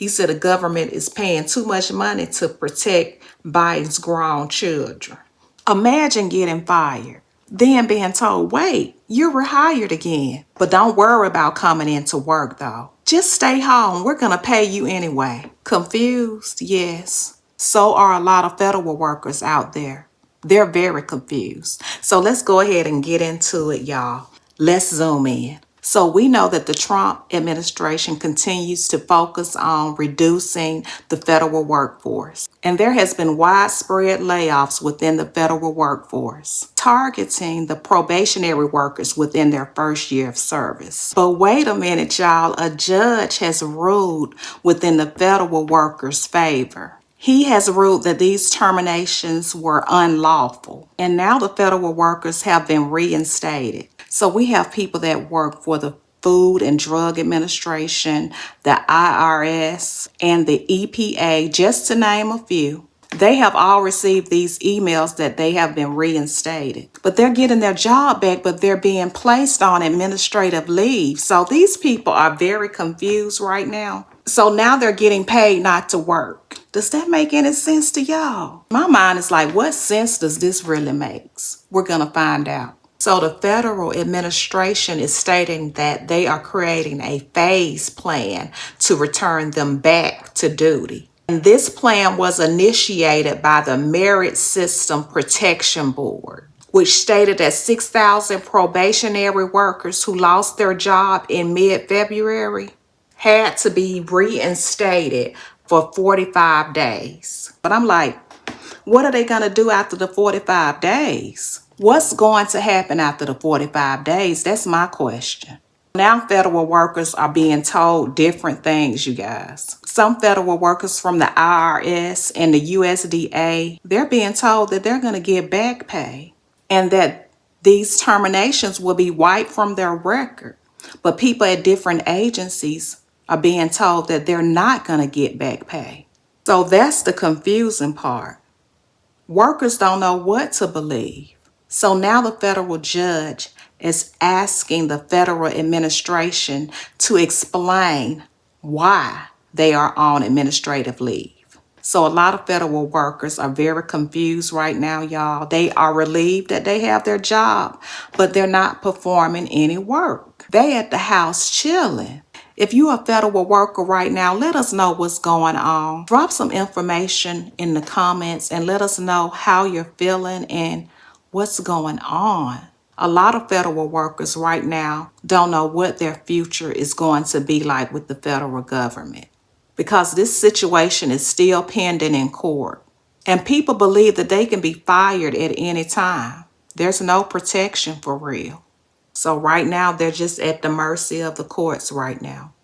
He said the government is paying too much money to protect Biden's grown children. Imagine getting fired, then being told, wait, you're rehired again. But don't worry about coming into work though. Just stay home. We're going to pay you anyway. Confused? Yes. So are a lot of federal workers out there. They're very confused. So let's go ahead and get into it, y'all. Let's zoom in. So we know that the Trump administration continues to focus on reducing the federal workforce. And there has been widespread layoffs within the federal workforce, targeting the probationary workers within their first year of service. But wait a minute, y'all, a judge has ruled within the federal workers' favor. He has ruled that these terminations were unlawful, and now the federal workers have been reinstated. So we have people that work for the Food and Drug Administration, the IRS, and the EPA, just to name a few. They have all received these emails that they have been reinstated. But they're getting their job back, but they're being placed on administrative leave. So these people are very confused right now. So now they're getting paid not to work. Does that make any sense to y'all? My mind is like, what sense does this really make? We're going to find out. So the federal administration is stating that they are creating a phase plan to return them back to duty. And this plan was initiated by the Merit System Protection Board, which stated that 6,000 probationary workers who lost their job in mid-February had to be reinstated for 45 days. But I'm like, what are they going to do after the 45 days? What's going to happen after the 45 days? That's my question. Now federal workers are being told different things, you guys. Some federal workers from the IRS and the USDA, they're being told that they're going to get back pay and that these terminations will be wiped from their record. But people at different agencies are being told that they're not going to get back pay. So that's the confusing part. Workers don't know what to believe. So now the federal judge is asking the federal administration to explain why they are on administrative leave. So a lot of federal workers are very confused right now, y'all. They are relieved that they have their job, but they're not performing any work. They at the house chilling. If you're a federal worker right now, let us know what's going on. Drop some information in the comments and let us know how you're feeling and what's going on. A lot of federal workers right now don't know what their future is going to be like with the federal government because this situation is still pending in court. And people believe that they can be fired at any time. There's no protection for real. So right now, they're just at the mercy of the courts right now.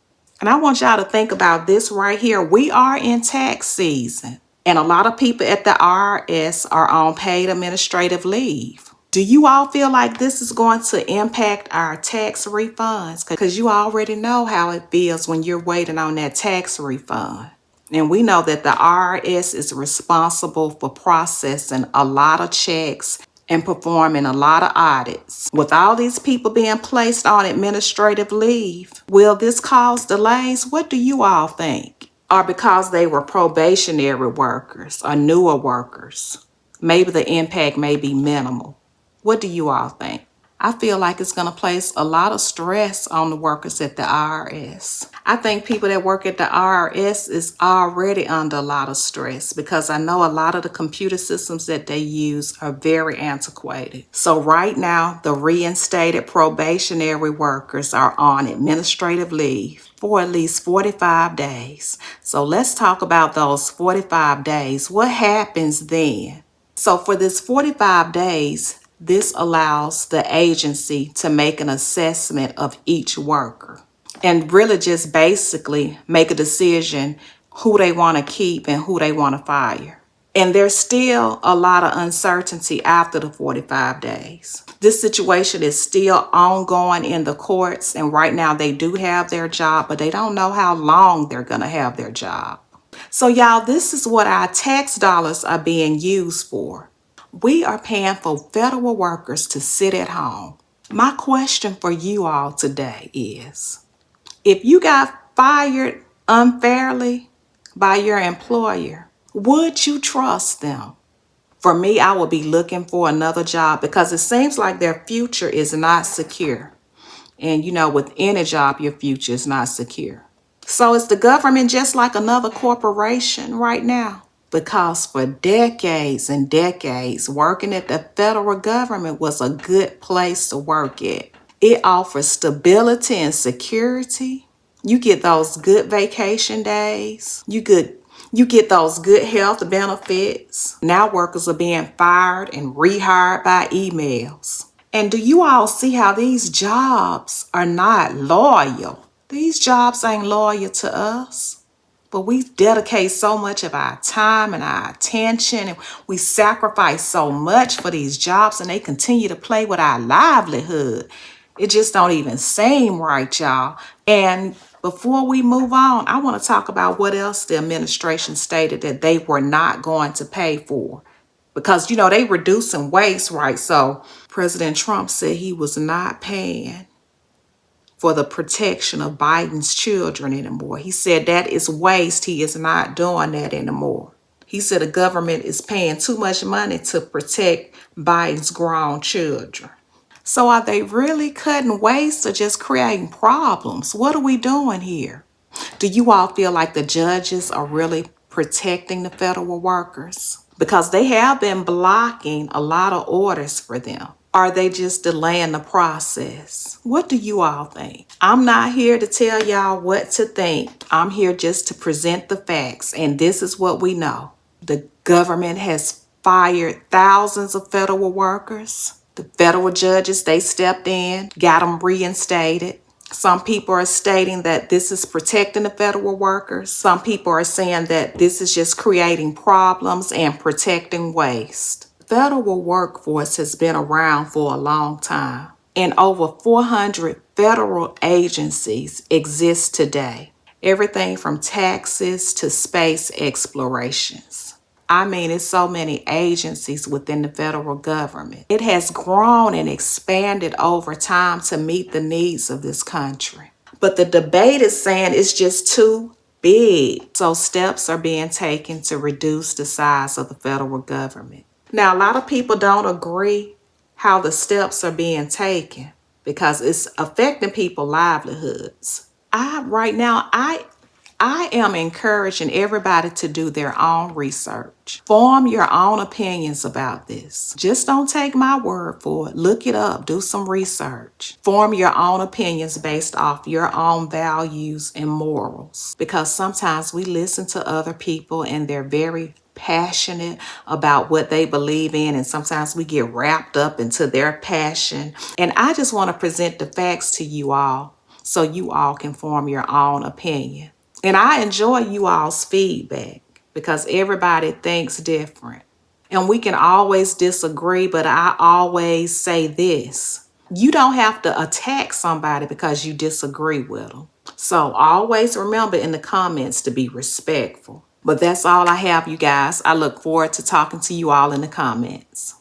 And I want y'all to think about this right here. We are in tax season, and a lot of people at the IRS are on paid administrative leave. Do you all feel like this is going to impact our tax refunds? Because you already know how it feels when you're waiting on that tax refund. And we know that the IRS is responsible for processing a lot of checks and performing a lot of audits. With all these people being placed on administrative leave, will this cause delays? What do you all think? Or because they were probationary workers or newer workers, maybe the impact may be minimal. What do you all think? I feel like it's going to place a lot of stress on the workers at the IRS. I think people that work at the IRS is already under a lot of stress because I know a lot of the computer systems that they use are very antiquated. So right now, the reinstated probationary workers are on administrative leave for at least 45 days. So let's talk about those 45 days. What happens then? So for this 45 days, this allows the agency to make an assessment of each worker and really just basically make a decision who they want to keep and who they want to fire. And there's still a lot of uncertainty after the 45 days. This situation is still ongoing in the courts, and right now they do have their job, but they don't know how long they're going to have their job. So y'all, this is what our tax dollars are being used for. We are paying for federal workers to sit at home. My question for you all today is, if you got fired unfairly by your employer, would you trust them? For me, I would be looking for another job because it seems like their future is not secure. And with any job, your future is not secure. So is the government just like another corporation right now? Because for decades and decades, working at the federal government was a good place to work at. It offers stability and security. You get those good vacation days. You get those good health benefits. Now workers are being fired and rehired by emails. And do you all see how these jobs are not loyal? These jobs ain't loyal to us. But we dedicate so much of our time and our attention, and we sacrifice so much for these jobs, and they continue to play with our livelihood. It just don't even seem right, y'all. And before we move on, I want to talk about what else the administration stated that they were not going to pay for. Because, they reducing waste, right? So President Trump said he was not paying for the protection of Biden's children anymore. He said that is waste. He is not doing that anymore. He said the government is paying too much money to protect Biden's grown children. So are they really cutting waste or just creating problems? What are we doing here? Do you all feel like the judges are really protecting the federal workers? Because they have been blocking a lot of orders for them. Are they just delaying the process? What do you all think? I'm not here to tell y'all what to think. I'm here just to present the facts, and this is what we know. The government has fired thousands of federal workers. The federal judges, they stepped in, got them reinstated. Some people are stating that this is protecting the federal workers. Some people are saying that this is just creating problems and protecting waste. The federal workforce has been around for a long time, and over 400 federal agencies exist today. Everything from taxes to space explorations. I mean, it's so many agencies within the federal government. It has grown and expanded over time to meet the needs of this country. But the debate is saying it's just too big. So steps are being taken to reduce the size of the federal government. Now, a lot of people don't agree how the steps are being taken because it's affecting people's livelihoods. I am encouraging everybody to do their own research. Form your own opinions about this. Just don't take my word for it. Look it up. Do some research. Form your own opinions based off your own values and morals. Because sometimes we listen to other people and they're very passionate about what they believe in, and sometimes we get wrapped up into their passion. And I just want to present the facts to you all so you all can form your own opinion. And I enjoy you all's feedback because everybody thinks different. And we can always disagree, but I always say this. You don't have to attack somebody because you disagree with them. So always remember in the comments to be respectful. But that's all I have, you guys. I look forward to talking to you all in the comments.